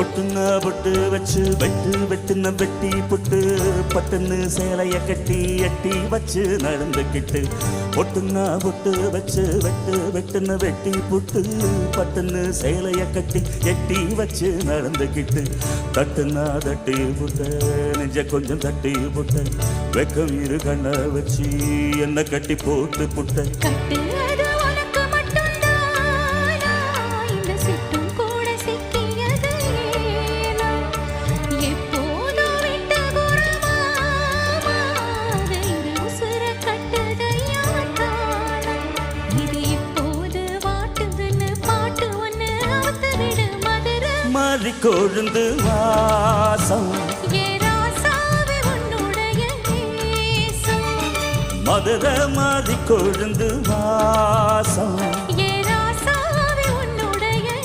ஒட்டுன்னா பொட்டு வச்சு வெட்டுன வெட்டி புட்டு பட்டுன்னு சேலைய கட்டி எட்டி வச்சு நடந்துக்கிட்டு ஒட்டுன்னா பொட்டு வச்சு வெட்டுன வெட்டி புட்டு பட்டுன்னு சேலைய கட்டி எட்டி வச்சு நடந்துக்கிட்டு தட்டுனா தட்டி புட்ட நெஞ்ச கொஞ்சம் தட்டி புட்ட வெக்கம் இரு கண்ண வச்சு என்ன கட்டி போட்டு புட்ட கொழுந்து வாசம் மதுரை மாறி கொழுந்து வாசம்